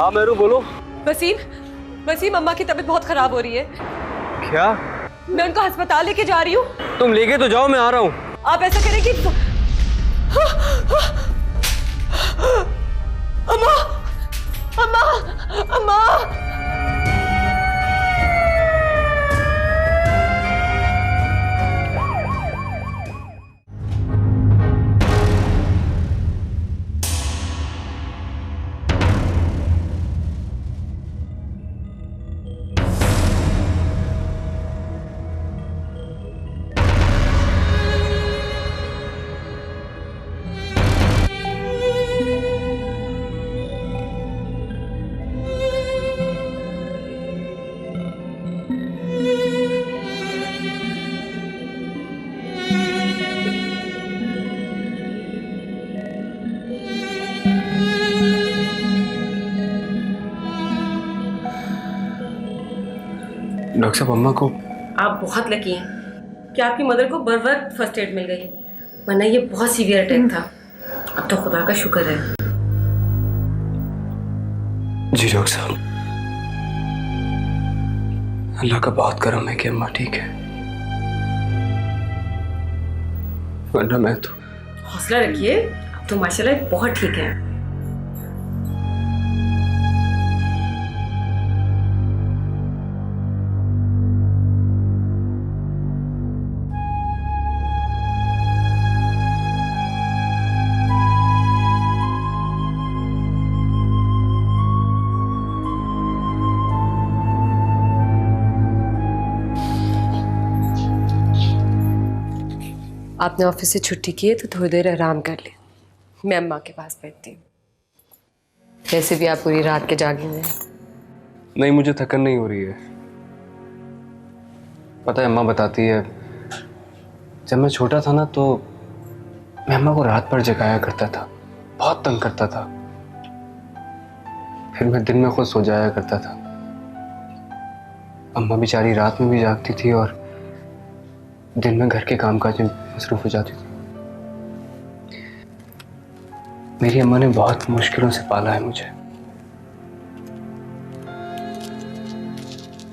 हाँ मेरू बोलो। वसीम, वसीम अम्मा की तबीयत बहुत खराब हो रही है। क्या? मैं उनको अस्पताल लेके जा रही हूँ। तुम लेके तो जाओ, मैं आ रहा हूँ। आप ऐसा करें कि अम्मा, अम्मा, अम्मा। डॉक्टर साहब, अम्मा को? आप बहुत लकी हैं कि आपकी मदर को बर वक्त फर्स्ट एड मिल गई, वरना ये बहुत सीवियर अटैक था। अब तो खुदा का शुक्र है। जी डॉक्टर साहब, अल्लाह का बहुत करम है कि अम्मा ठीक है, वरना मैं तो। हौसला रखिए, अब तो माशाल्लाह बहुत ठीक है। आपने ऑफिस से छुट्टी की है तो थोड़ी देर आराम कर ले, मैं अम्मा के पास बैठती हूँ। वैसे भी आप पूरी रात के जागे हुए हैं। नहीं, मुझे थकन नहीं हो रही है। पता है, अम्मा बताती है जब मैं छोटा था ना तो मैं अम्मा को रात भर जगाया करता था, बहुत तंग करता था। फिर मैं दिन में खुद सो जाया करता था। अम्मा बेचारी रात में भी जागती थी और दिन में घर के कामकाज में मसरूफ हो जाती थी। मेरी अम्मा ने बहुत मुश्किलों से पाला है मुझे,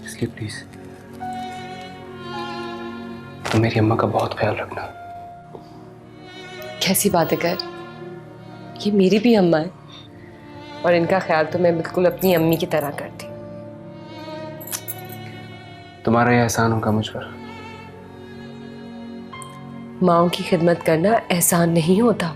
इसलिए प्लीज तो मेरी अम्मा का बहुत ख्याल रखना। कैसी बातें कर, ये मेरी भी अम्मा है और इनका ख्याल तो मैं बिल्कुल अपनी अम्मी की तरह करती। तुम्हारा यह एहसान होगा मुझ पर। माओ की खिदमत करना एहसान नहीं होता।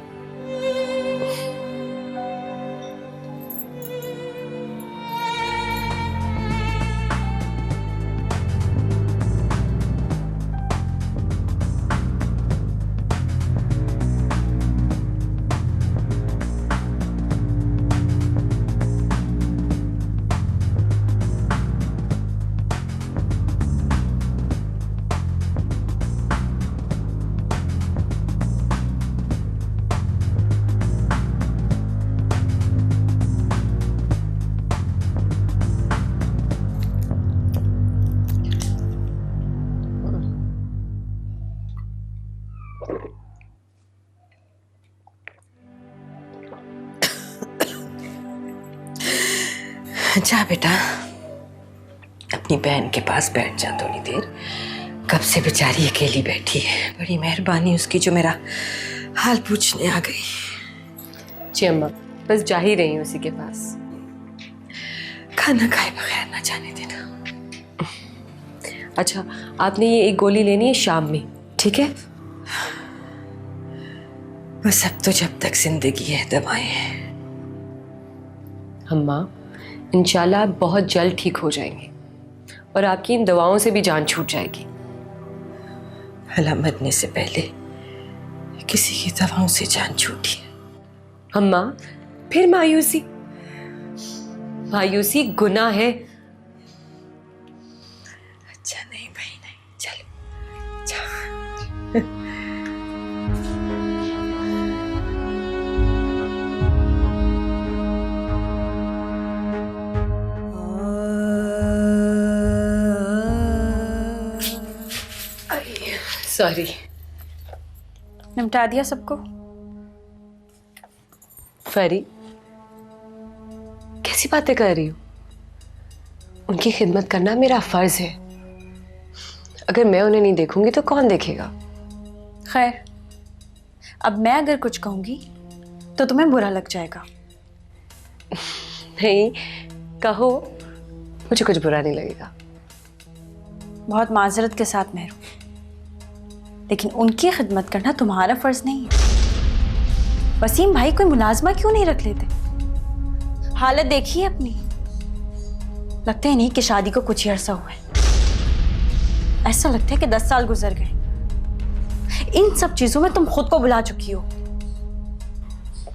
जा बेटा, अपनी बहन के पास बैठ जा थोड़ी देर। कब से बेचारी अकेली बैठी है, बड़ी मेहरबानी उसकी जो मेरा हाल पूछने आ गई। जी अम्मा, बस जा ही रही हूँ उसी के पास। खाना खाए बगैर ना जाने देना। अच्छा, आपने ये एक गोली लेनी है शाम में, ठीक है? बस अब तो जब तक जिंदगी है दवाएं हैं। अम्मा, इंशाल्लाह आप बहुत जल्द ठीक हो जाएंगे और आपकी इन दवाओं से भी जान छूट जाएगी। भला मरने से पहले किसी की दवाओं से जान छूटी है। अम्मा, फिर मायूसी? मायूसी गुनाह है। अच्छा नहीं भाई, नहीं, चल। सॉरी। निपटा दिया सबको? फरी, कैसी कैसी बातें कर रही हो? उनकी खिदमत करना मेरा फर्ज है। अगर मैं उन्हें नहीं देखूंगी तो कौन देखेगा? खैर, अब मैं अगर कुछ कहूंगी तो तुम्हें बुरा लग जाएगा। नहीं, कहो, मुझे कुछ बुरा नहीं लगेगा। बहुत माजरत के साथ मेहरू, लेकिन उनकी खिदमत करना तुम्हारा फर्ज नहीं है। वसीम भाई कोई मुलाजमा क्यों नहीं रख लेते? हालत देखिए अपनी, लगता है नहीं कि शादी को कुछ ही अरसा हुआ है। ऐसा लगता है कि 10 साल गुजर गए। इन सब चीजों में तुम खुद को भुला चुकी हो।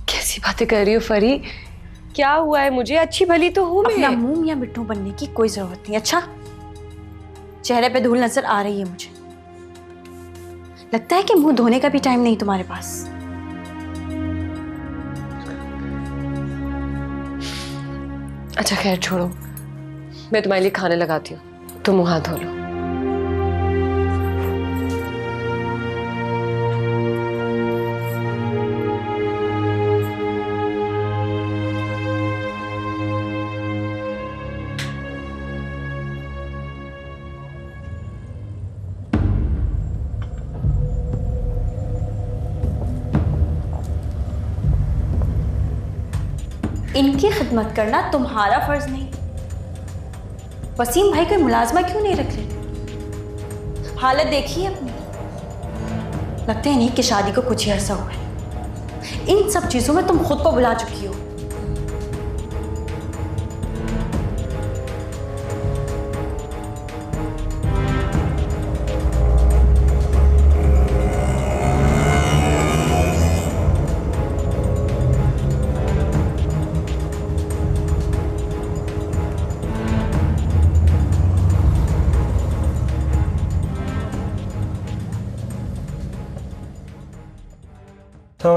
कैसी बातें कर रही हो फरी? क्या हुआ है मुझे? अच्छी भली तो हूं अपना मैं। मुंह या मिट्टू बनने की कोई जरूरत नहीं। अच्छा, चेहरे पे धूल नजर आ रही है मुझे। लगता है कि मुंह धोने का भी टाइम नहीं तुम्हारे पास। अच्छा खैर छोड़ो, मैं तुम्हारे लिए खाने लगाती हूँ, तुम मुंह हाथ धो लो। इनकी खिदमत करना तुम्हारा फर्ज नहीं। वसीम भाई कोई मुलाजमा क्यों नहीं रख लेते? हालत देखिए अपनी, लगता है नहीं कि शादी को कुछ ही अरसा हुआ है। इन सब चीजों में तुम खुद को भुला चुकी हो।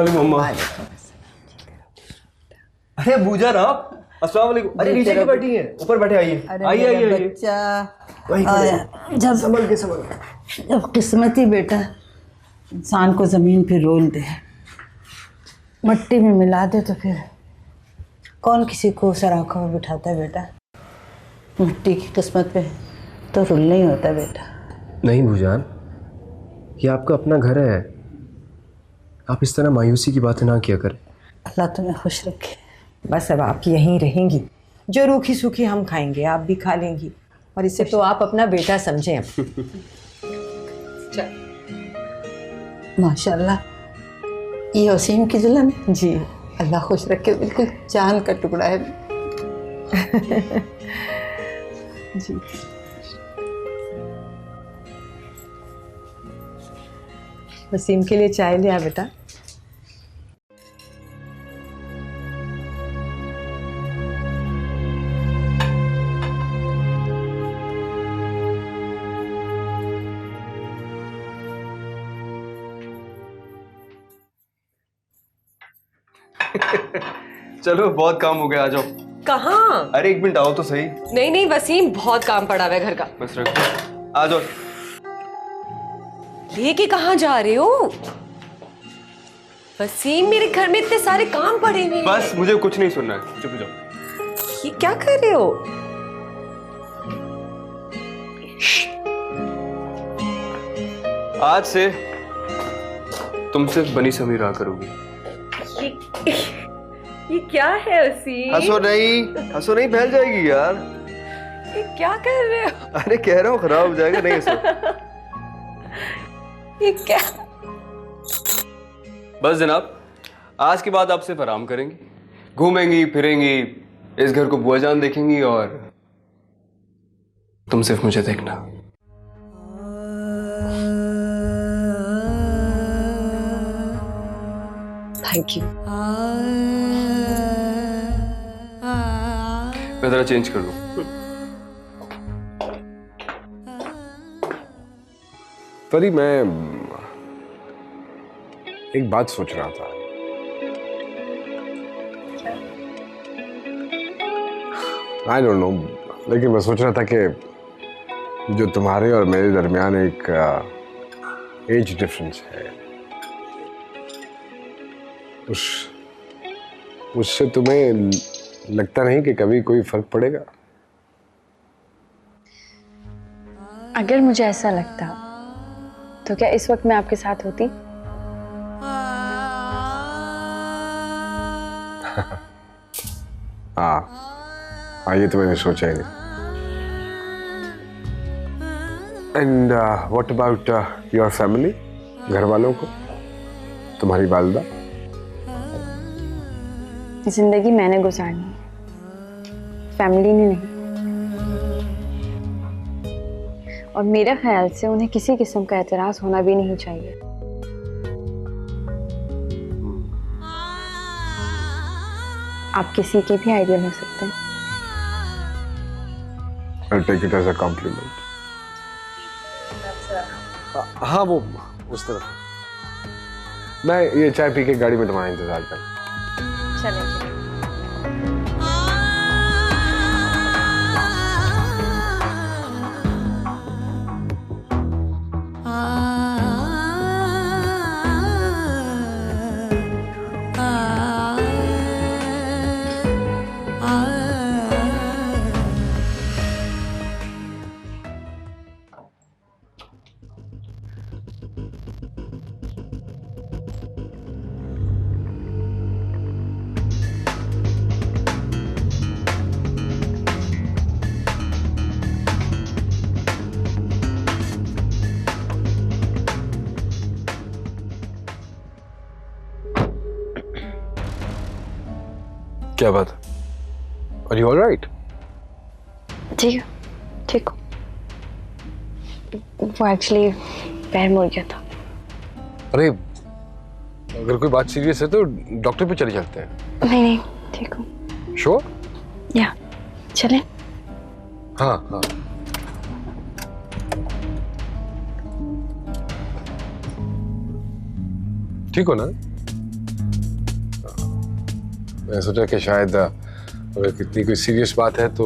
मम्मा। अरे बूजा ना, अस्सलाम वालेकुम। अरे नीचे क्यों बैठी हैं? ऊपर बैठे, आइए आइए आइए आइए। बच्चा जब संभल के। जब किस्मती बेटा इंसान को ज़मीन पे रोल दे, मट्टी में मिला दे, तो फिर कौन किसी को सर आँखों में बिठाता है बेटा? मिट्टी की किस्मत पे तो रुलना ही होता है बेटा। नहीं भूजान, ये आपका अपना घर है, आप इस तरह मायूसी की बातें ना किया करें। अल्लाह तुम्हें खुश रखे। बस अब आप यहीं रहेंगी, जो रूखी सूखी हम खाएंगे आप भी खा लेंगी, और इसे तो आप अपना बेटा समझें। अब माशाल्लाह, ये वसीम की दुल्हन है। जी अल्लाह खुश रखे, बिल्कुल चांद का टुकड़ा है। जी वसीम के लिए चाय ले आ बेटा। चलो बहुत काम हो गया, आ जाओ। कहाँ? अरे 1 मिनट आओ तो सही। नहीं नहीं वसीम, बहुत काम पड़ा हुआ है घर का। बस रखो, आ जाओ। लेके कहाँ जा रहे हो वसीम? मेरे घर में इतने सारे काम पड़े हुए हैं। बस मुझे कुछ नहीं सुनना है, चुप जाओ। ये क्या कर रहे हो? आज से तुम सिर्फ बनी समीर रहा करोगी। ये क्या है वसीम? हंसो नहीं, फैल जाएगी यार। ये क्या कर रहे हो? अरे कह रहा हूँ खराब हो जाएगा, नहीं हंसो। ये क्या? बस जनाब, आज के बाद आप सिर्फ आराम करेंगी, घूमेंगी फिरेंगी, इस घर को बुआ जान देखेंगी, और तुम सिर्फ मुझे देखना। Thank you. मैं जरा चेंज कर दूं। परी, मैं एक बात सोच रहा था। आई डोंट नो, लेकिन मैं सोच रहा था कि जो तुम्हारे और मेरे दरमियान एक एज डिफरेंस है, उससे तुम्हें लगता नहीं कि कभी कोई फर्क पड़ेगा। अगर मुझे ऐसा लगता तो क्या इस वक्त मैं आपके साथ होती? हाँ, ये तो मैंने सोचा ही नहीं। And what about your family, घर वालों को, तुम्हारी वालिदा? जिंदगी मैंने गुजारनी है, फैमिली ने नहीं। और मेरे ख्याल से उन्हें किसी किस्म का एतराज होना भी नहीं चाहिए। आप किसी के भी आइडियल हो सकते हैं। I'll take it as a compliment. हाँ, वो उस तरफ। मैं ये चाय पी के गाड़ी में तुम्हारा इंतजार कर। चलें। क्या बात? Are you all right? ठीक ठीक। वो एक्चुअली पैर मुड़ गया था। अरे, अगर कोई बात सीरियस है तो डॉक्टर पे चले जाते हैं। नहीं नहीं, ठीक हूँ। श्योर? या चलें? हाँ हाँ। ठीक हो ना? मैं सोचा कि शायद अगर कितनी कोई सीरियस बात है तो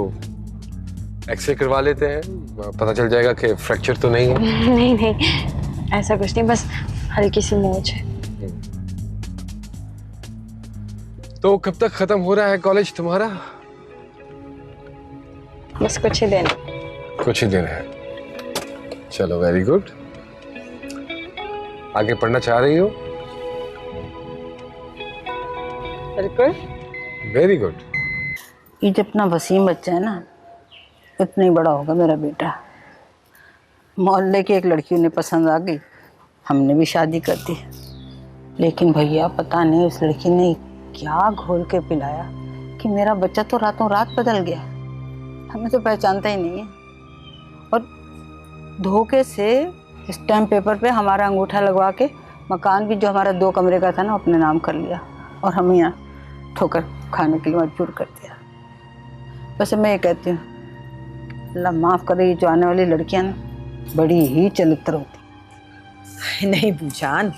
एक्सरे करवा लेते हैं, पता चल जाएगा कि फ्रैक्चर तो नहीं है। नहीं नहीं, ऐसा कुछ नहीं, बस हल्की सी मोच है। तो कब तक खत्म हो रहा है कॉलेज तुम्हारा? बस कुछ ही दिन। कुछ ही दिन है। चलो, वेरी गुड। आगे पढ़ना चाह रही हो? बिल्कुल। Very good. ये जितना वसीम बच्चा है ना, उतना ही बड़ा होगा मेरा बेटा। मोहल्ले की एक लड़की उन्हें पसंद आ गई, हमने भी शादी कर दी। लेकिन भैया पता नहीं उस लड़की ने क्या घोल के पिलाया कि मेरा बच्चा तो रातों रात बदल गया। हमें तो पहचानता ही नहीं है। और धोखे से स्टैम्प पेपर पे हमारा अंगूठा लगवा के मकान भी जो हमारा 2 कमरे का था ना अपने नाम कर लिया, और हमें यहाँ ठोकर खाने के लिए मजबूर कर दिया। वैसे मैं ये कहती हूँ, अल्लाह माफ़ करे, ये जो आने वाली लड़कियाँ ना बड़ी ही चरित्र होती। नहीं भूजान,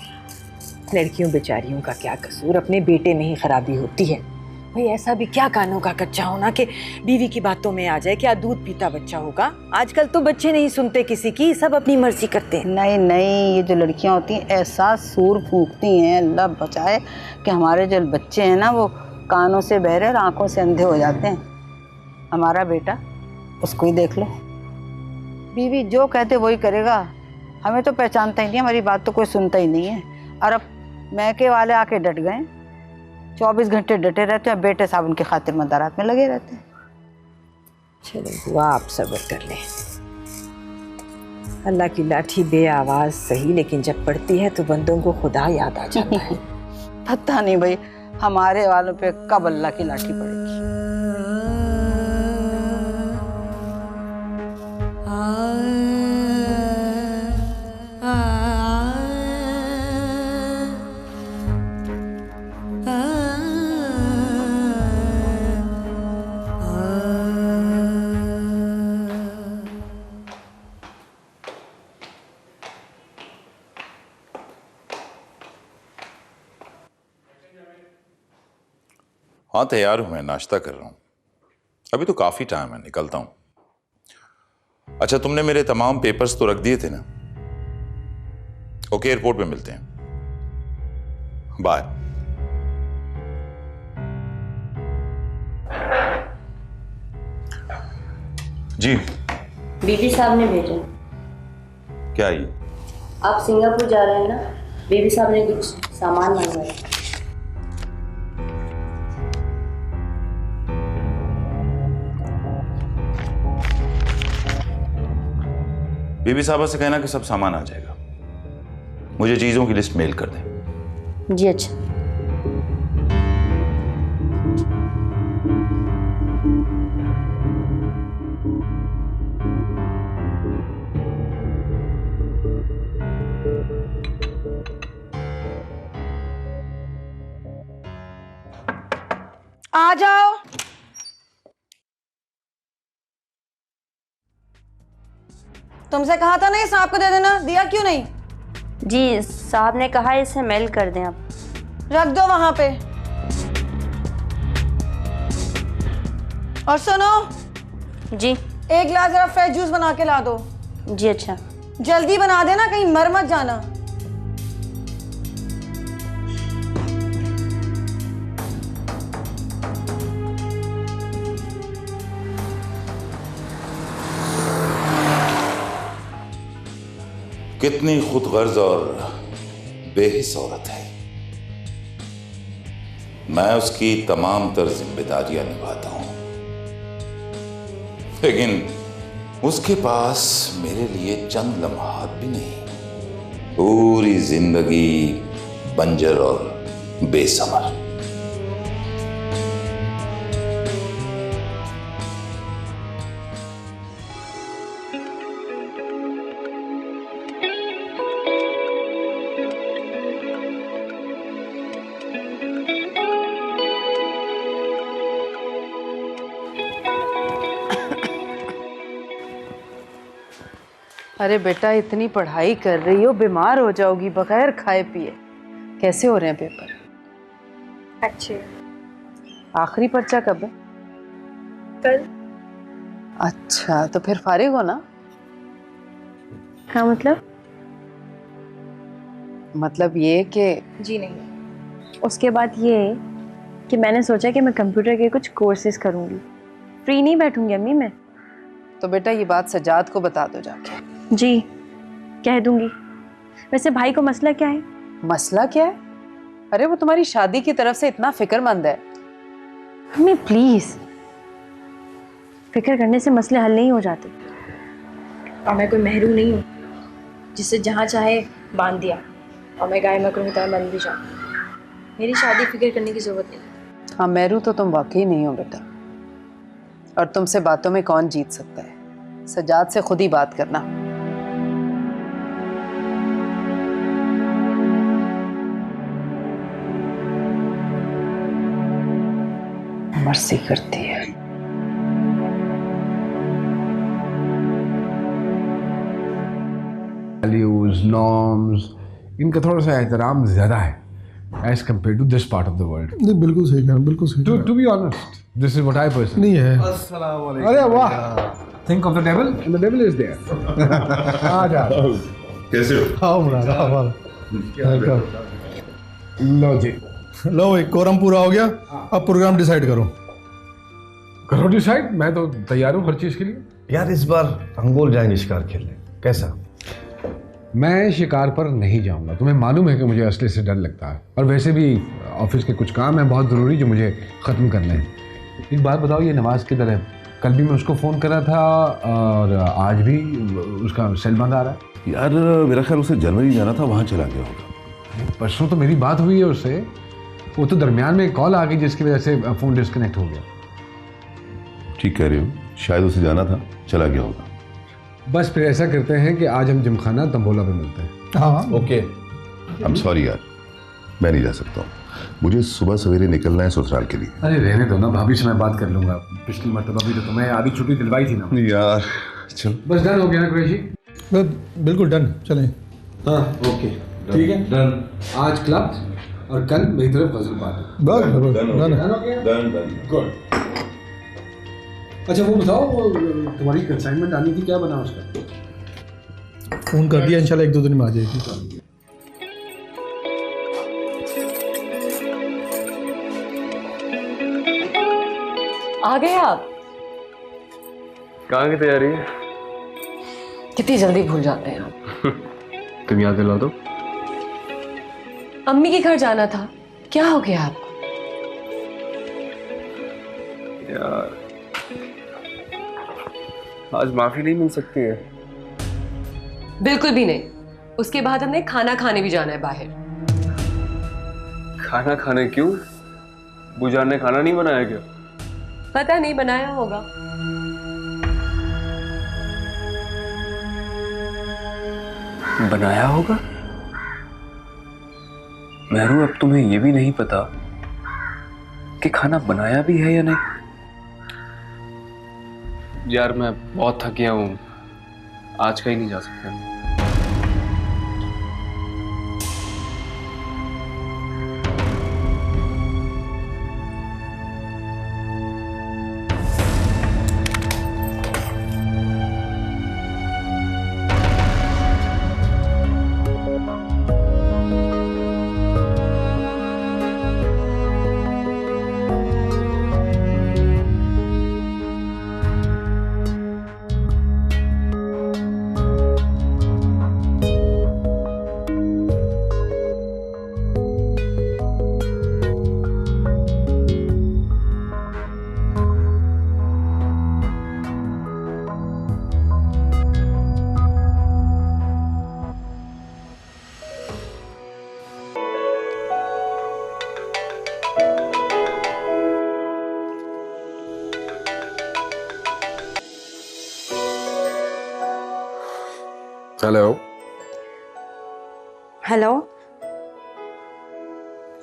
लड़कियों बेचारियों का क्या कसूर, अपने बेटे में ही खराबी होती है। भाई ऐसा भी क्या कानों का कच्चा होना कि बीवी की बातों में आ जाए, क्या दूध पीता बच्चा होगा। आजकल तो बच्चे नहीं सुनते किसी की, सब अपनी मर्जी करते हैं। नहीं नहीं, ये जो लड़कियाँ होती हैं ऐसा सूर फूंकती हैं, अल्लाह बचाए, कि हमारे जो बच्चे हैं ना वो कानों से बहरे और आंखों से अंधे हो जाते हैं। हमारा बेटा, उसको ही देख लो, बीवी जो कहते वही करेगा। हमें तो पहचानता ही नहीं, हमारी बात तो कोई सुनता ही नहीं है। और अब मैके वाले आके डट गए, 24 घंटे डटे रहते हैं, बेटे साहब उनके खातिर मदारात में लगे रहते हैं। चलो बुआ, आप सब्र कर लें। अल्लाह की लाठी बे आवाज सही, लेकिन जब पड़ती है तो बंदों को खुदा याद आ जाता है। पता नहीं भाई हमारे वालों पे कब अल्लाह की लाठी पड़ेगी। हाँ तैयार हूं, मैं नाश्ता कर रहा हूं। अभी तो काफी टाइम है, निकलता हूं। अच्छा, तुमने मेरे तमाम पेपर्स तो रख दिए थे ना? ओके, एयरपोर्ट पे मिलते हैं। बाय। जी। बीबी साहब ने भेजा। क्या ये? आप सिंगापुर जा रहे हैं ना, बीबी साहब ने कुछ सामान मंगवाया। बीबी साहबा से कहना कि सब सामान आ जाएगा। मुझे चीजों की लिस्ट मेल कर दें। जी अच्छा। आ जाओ। तुमसे कहा था ना ये सांप को दे देना, दिया क्यों नहीं? जी साहब ने कहा इसे मेल कर दें आप। रख दो वहां पे। और सुनो जी। एक गिलास जरा फ्रेश जूस बना के ला दो। जी अच्छा। जल्दी बना देना, कहीं मर मत जाना। कितनी खुदगर्ज और बेहिस औरत है। मैं उसकी तमाम तर जिम्मेदारियां निभाता हूं, लेकिन उसके पास मेरे लिए चंद लम्हात भी नहीं। पूरी जिंदगी बंजर और बेसमर। अरे बेटा, इतनी पढ़ाई कर रही हो, बीमार हो जाओगी बगैर खाए पिए। कैसे हो रहे हैं पेपर? अच्छे। आखिरी पर्चा कब है? कल। अच्छा, तो फिर फारिग हो ना? हाँ मतलब ये कि जी नहीं, उसके बाद ये कि मैंने सोचा कि मैं कंप्यूटर के कुछ कोर्सेज करूँगी। फ्री नहीं बैठूंगी अम्मी मैं। तो बेटा ये बात सजाद को बता दो जाके। जी कह दूंगी। वैसे भाई को मसला क्या है? मसला क्या है? अरे वो तुम्हारी शादी की तरफ से इतना फिक्रमंद है। अम्मी प्लीज, फिक्र करने से मसले हल नहीं हो जाते। और मैं कोई महरू नहीं हूँ जिससे जहाँ चाहे बांध दिया और मैं गाय मकरूँ की तरह बन भी जाऊँ। मेरी शादी फिक्र करने की जरूरत नहीं। हाँ, महरू तो तुम वाकई नहीं हो बेटा। और तुमसे बातों में कौन जीत सकता है? सजाद से खुद ही बात करना। मर्जी करती है। वैल्यूज, नॉर्म्स, इनका थोड़ा सा एहतराम ज़्यादा है as compare to this part of the world. नहीं, बिल्कुल सही कहा, बिल्कुल सही कहा। To be honest, this is what I personally नहीं है। अस्सलाम वालेकुम। अरे वाह, think of the devil and the devil is there. आ जा। कैसे हो? आओ मुराद, आओ। लो जी, लो भाई, कोरम पूरा हो गया। अब प्रोग्राम डिसाइड करो। करो डिसाइड, मैं तो तैयार हूँ हर चीज़ के लिए। यार इस बार हम बोल जाएंगे शिकार खेलने, कैसा? मैं शिकार पर नहीं जाऊंगा। तुम्हें मालूम है कि मुझे असले से डर लगता है, और वैसे भी ऑफिस के कुछ काम हैं बहुत ज़रूरी जो मुझे ख़त्म करने हैं। एक बात बताओ, ये नवाज किधर है? कल भी मैं उसको फ़ोन करा था और आज भी उसका सेल बंद आ रहा है। यार मेरा ख्याल उसे जनवरी जाना था, वहाँ चला गया होगा। परसों तो मेरी बात हुई है उससे, वो तो दरमियान में एक कॉल आ गई जिसकी वजह से फ़ोन डिस्कनेक्ट हो गया। ठीक कह रही हो, शायद उसे जाना था, चला गया होगा। बस फिर ऐसा करते हैं कि आज हम जिमखाना तंबोला पे मिलते हैं। हाँ ओके। आई एम सॉरी यार, मैं नहीं जा सकता हूँ। मुझे सुबह सवेरे निकलना है ससुराल के लिए। अरे रहने दो ना, भाभी से मैं बात कर लूंगा। पिछली मरतबा भी तो तुम्हें आधी छुट्टी दिलवाई थी ना यार। चलो बस डन हो गया ना कुरैशी? बिल्कुल डन, चलें। हाँ ओके ठीक है डन। आज क्लब और कल मेरी तरफ गजल पार्टी। बस डन। गुड। अच्छा वो बताओ, वो तुम्हारी कंसाइनमेंट आनी थी, क्या बना उसका? फोन कर दिया, इंशाल्लाह 1-2 दिन में आ जाएगी। आ गए आप? कहाँ की तैयारी है? कितनी जल्दी भूल जाते हैं आप। तुम याद दिला दो। अम्मी के घर जाना था, क्या हो गया आपको? यार आज माफी नहीं मिल सकती है? बिल्कुल भी नहीं। उसके बाद हमने खाना खाने भी जाना है बाहर। खाना खाने क्यों? बुजान ने खाना नहीं बनाया क्या? पता नहीं, बनाया होगा। बनाया होगा? मेहरू, अब तुम्हें यह भी नहीं पता कि खाना बनाया भी है या नहीं? यार मैं बहुत थक गया हूं, आज कहीं नहीं जा सकता। हेलो। हेलो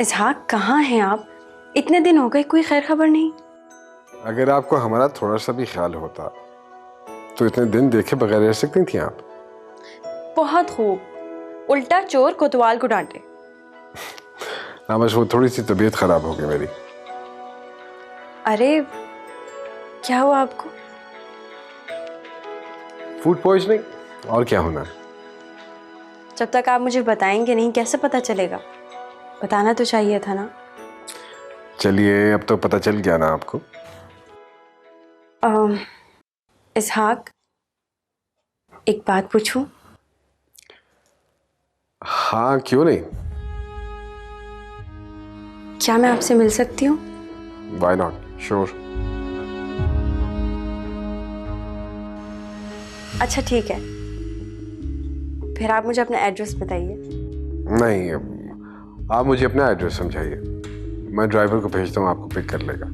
इसहाक, कहाँ हैं आप? इतने दिन हो गए, कोई खैर खबर नहीं। अगर आपको हमारा थोड़ा सा भी ख्याल होता तो इतने दिन देखे बगैर रह सकती थी आप? बहुत खूब, उल्टा चोर कोतवाल को डांटे। ना बस वो थोड़ी सी तबीयत खराब हो गई मेरी। अरे क्या हुआ आपको? फूड पॉइजनिंग, और क्या होना है? जब तक आप मुझे बताएंगे नहीं कैसे पता चलेगा? बताना तो चाहिए था ना। चलिए अब तो पता चल गया ना आपको। इसहाक, एक बात पूछूं? हाँ क्यों नहीं। क्या मैं आपसे मिल सकती हूँ? Why not? Sure. अच्छा ठीक है, फिर आप मुझे अपना एड्रेस बताइए। नहीं, आप मुझे अपना एड्रेस समझाइए, मैं ड्राइवर को भेजता हूँ, आपको पिक कर लेगा।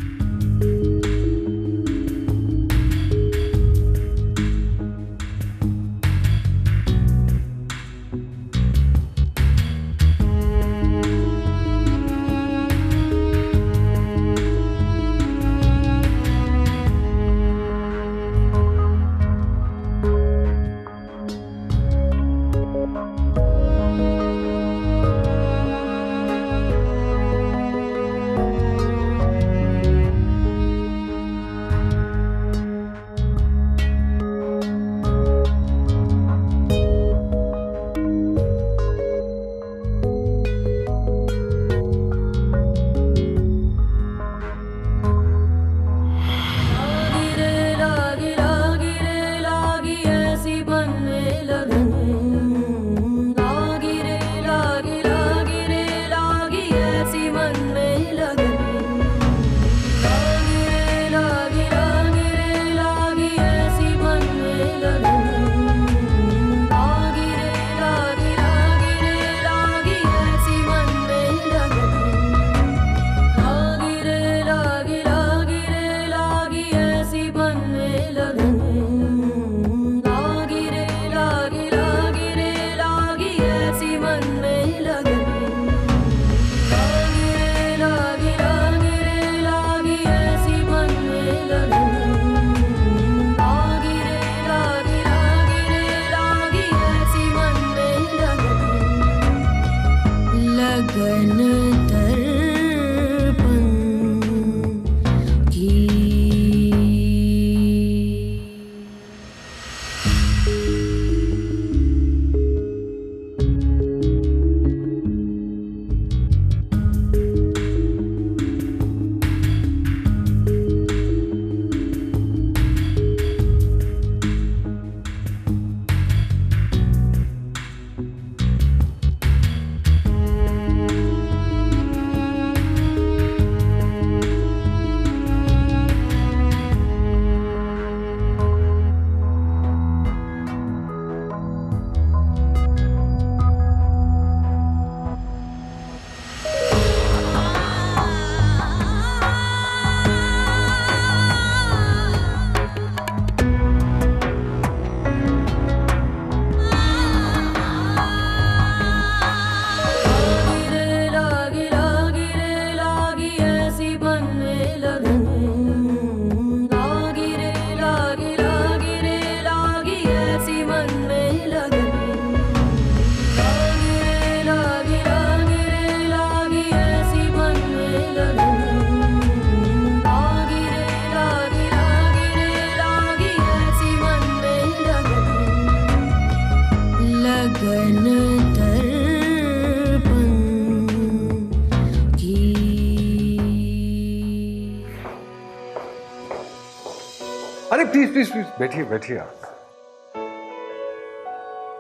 अरे प्लीज प्लीज प्लीज बैठिए बैठिए आप।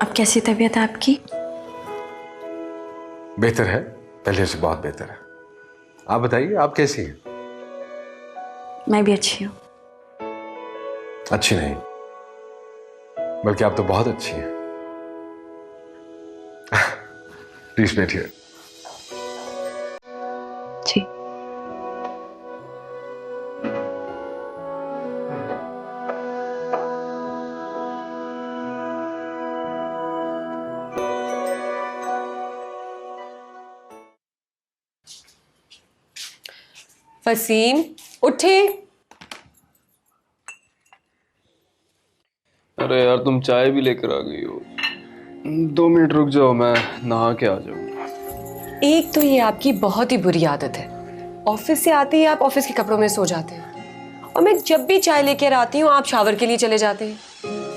अब कैसी तबीयत है आपकी? बेहतर है, पहले से बहुत बेहतर है। आप बताइए, आप कैसी हैं? मैं भी अच्छी हूँ। अच्छी नहीं, बल्कि आप तो बहुत अच्छी हैं। प्लीज बैठिए। जी। वसीम उठे। अरे यार तुम चाय भी लेकर आ गई हो। 2 मिनट रुक जाओ, मैं नहा के आ जाऊँ। एक तो ये आपकी बहुत ही बुरी आदत है, ऑफिस से आते ही आप ऑफिस के कपड़ों में सो जाते हैं, और मैं जब भी चाय लेकर आती हूँ आप शावर के लिए चले जाते हैं।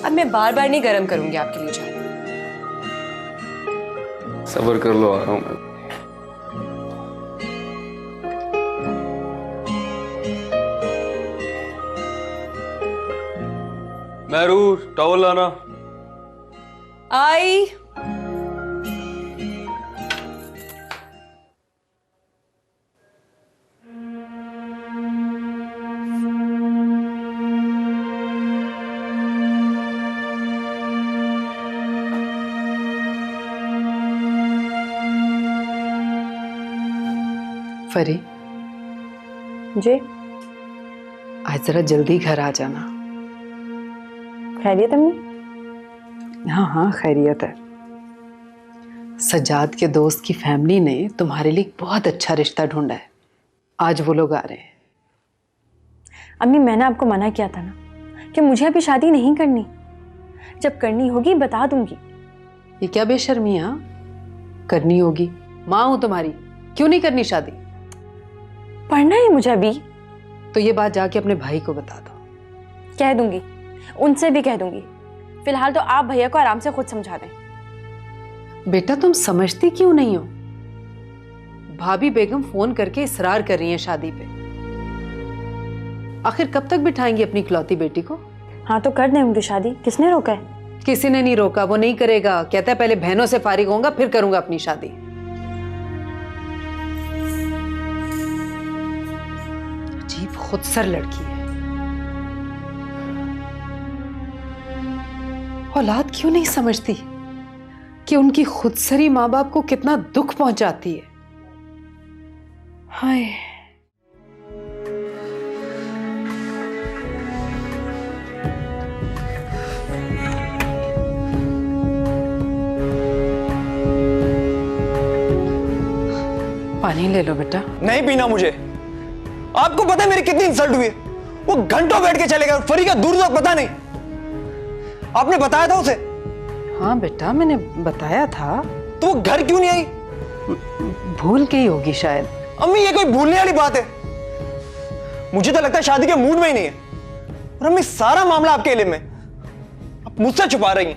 अब मैं बार बार नहीं गर्म करूंगी आपके लिए चाय। सब्र कर लो, आ रहा हूँ मैं। महरूर टॉवल लाना। आई। फरी जी। आज जरा जल्दी घर आ जाना। खैरियत अम्मी? हाँ हाँ खैरियत है। सज्जाद के दोस्त की फैमिली ने तुम्हारे लिए बहुत अच्छा रिश्ता ढूंढा है, आज वो लोग आ रहे हैं। अम्मी मैंने आपको मना किया था ना कि मुझे अभी शादी नहीं करनी, जब करनी होगी बता दूंगी। ये क्या बेशर्मी है? करनी होगी, माँ हूं तुम्हारी, क्यों नहीं करनी शादी? पढ़ना है मुझे अभी। तो ये बात जाके अपने भाई को बता दो। कह दूंगी, उनसे भी कह दूंगी। फिलहाल तो आप भैया को आराम से खुद समझा दें। बेटा तुम समझती क्यों नहीं हो? भाभी बेगम फोन करके इसरार कर रही हैं शादी पे। आखिर कब तक बिठाएंगी अपनी इकलौती बेटी को? हाँ तो कर दें उनकी शादी, किसने रोका है? किसी ने नहीं रोका, वो नहीं करेगा। कहता है पहले बहनों से फारिग होऊंगा फिर करूंगा अपनी शादी। अजीब खुदसर लड़की है। औलाद क्यों नहीं समझती कि उनकी खुदसरी माँ बाप को कितना दुख पहुंचाती है। हाय। पानी ले लो बेटा। नहीं पीना मुझे। आपको पता है मेरी कितनी इंसल्ट हुई है? वो घंटों बैठ के चले गए, फरी का दूर तक पता नहीं। आपने बताया था उसे? हाँ बेटा मैंने बताया था। तो वो घर क्यों नहीं आई? भूल गई होगी शायद। अम्मी ये कोई भूलने वाली बात है? मुझे तो लगता है शादी के मूड में ही नहीं है। और अम्मी सारा मामला आपके इल्म में, आप मुझसे छुपा रही हैं।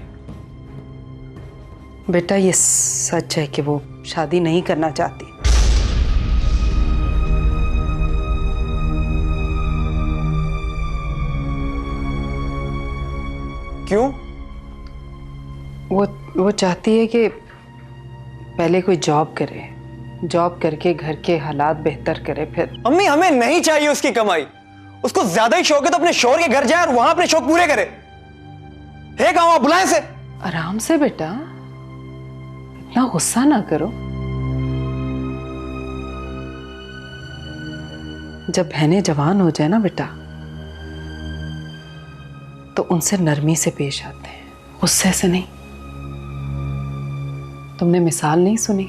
बेटा ये सच है कि वो शादी नहीं करना चाहती। क्यों? वो चाहती है कि पहले कोई जॉब करे, जॉब करके घर के हालात बेहतर करे फिर। अम्मी हमें नहीं चाहिए उसकी कमाई। उसको ज्यादा ही शौक है तो अपने शौहर के घर जाए और वहां अपने शौक पूरे करे। है कहां? आप बुलाएं से। आराम से बेटा, इतना गुस्सा ना करो। जब बहनें जवान हो जाए ना बेटा, तो उनसे नरमी से पेश आते हैं, गुस्से से नहीं। तुमने मिसाल नहीं सुनी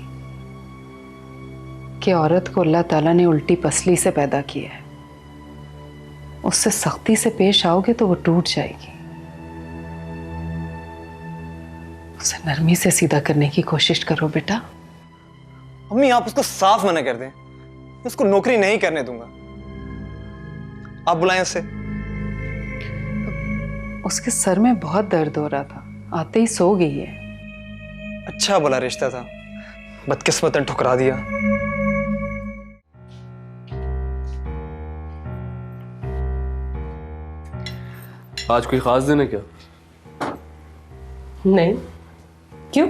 कि औरत को अल्लाह ताला ने उल्टी पसली से पैदा किया है। उससे सख्ती से पेश आओगे तो वो टूट जाएगी। उसे नरमी से सीधा करने की कोशिश करो बेटा। अम्मी आप उसको साफ मना कर दें, मैं उसको नौकरी नहीं करने दूंगा। आप बुलाएं उसे। उसके सर में बहुत दर्द हो रहा था, आते ही सो गई है। अच्छा भला रिश्ता था, बदकिस्मत ने ठुकरा दिया। आज कोई खास दिन है क्या? नहीं, क्यों?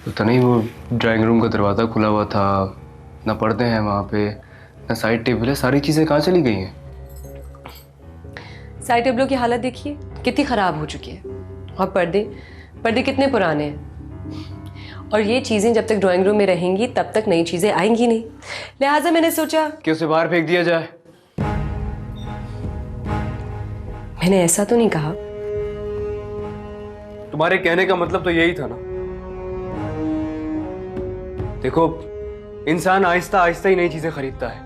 पता नहीं, वो ड्राइंग रूम का दरवाज़ा खुला हुआ था, ना पर्दे हैं वहाँ पे, ना साइड टेबल है, सारी चीज़ें कहाँ चली गई हैं? साइड टेबलों की हालत देखिए कितनी ख़राब हो चुकी है, और पर्दे कितने पुराने हैं। और ये चीज़ें जब तक ड्राइंग रूम में रहेंगी तब तक नई चीज़ें आएंगी नहीं, लिहाजा मैंने सोचा कि उसे बाहर फेंक दिया जाए। मैंने ऐसा तो नहीं कहा। तुम्हारे कहने का मतलब तो यही था ना। देखो, इंसान आहिस्ता आहिस्ता ही नई चीजें खरीदता है,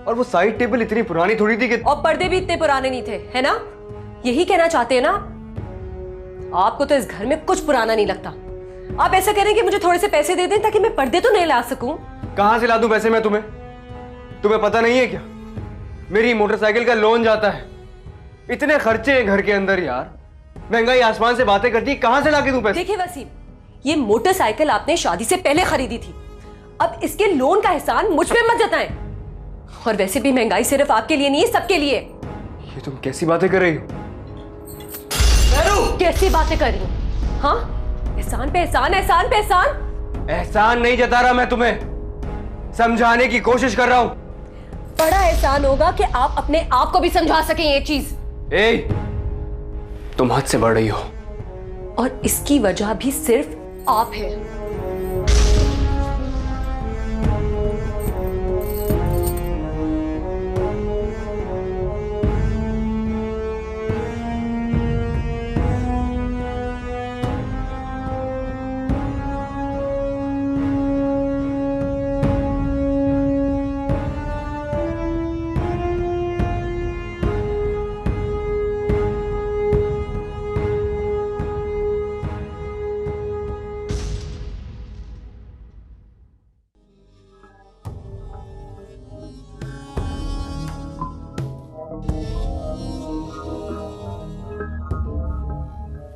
और वो साइड टेबल इतनी पुरानी थोड़ी थी कि, और पर्दे भी इतने पुराने नहीं थे, है ना? यही कहना चाहते हैं ना? आपको तो इस घर में कुछ पुराना नहीं लगता। आप ऐसा करें कि मुझे थोड़े से पैसे दे दें ताकि मैं पर्दे तो नहीं ला सकूं। कहां से ला दूं पैसे मैं तुम्हें? तुम्हें पता नहीं है क्या? मेरी मोटरसाइकिल का लोन जाता है, इतने खर्चे हैं घर के अंदर यार, महंगाई आसमान से बातें करती है, कहां से लाके दूं पैसे? देखिए वसीम, ये मोटरसाइकिल आपने शादी से पहले खरीदी थी, अब इसके लोन का एहसान मुझ पे मत जताएं। और वैसे भी महंगाई सिर्फ आपके लिए नहीं है, सबके लिए। ये तुम कैसी बातें कर रही हो? कैसी बातें कर रही हूं? हाँ, एहसान पे एहसान, एहसान पे एहसान। एहसान नहीं जता रहा मैं तुम्हें, समझाने की कोशिश कर रहा हूं। बड़ा एहसान होगा कि आप अपने आप को भी समझा सकें ये चीज। तुम हद से बढ़ रही हो, और इसकी वजह भी सिर्फ आप है।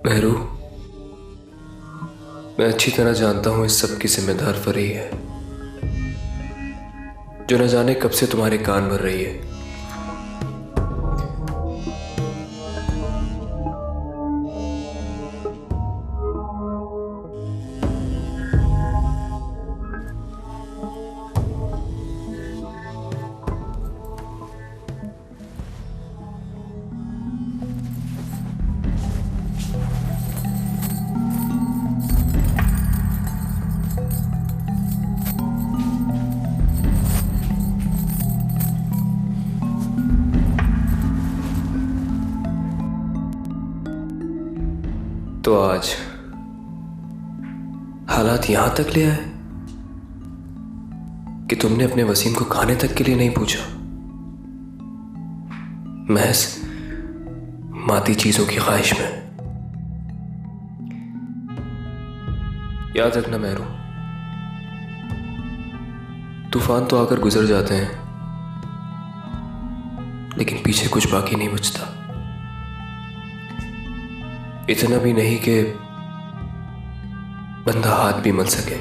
मेहरू, मैं अच्छी तरह जानता हूं इस सब की जिम्मेदार फरी है, जो न जाने कब से तुम्हारे कान भर रही है। तो आज हालात यहां तक ले आए कि तुमने अपने वसीम को खाने तक के लिए नहीं पूछा, महज मादी चीजों की ख्वाहिश में। याद रखना मेहरू, तूफान तो आकर गुजर जाते हैं, लेकिन पीछे कुछ बाकी नहीं बचता। इतना भी नहीं कि बंदा हाथ भी मल सके।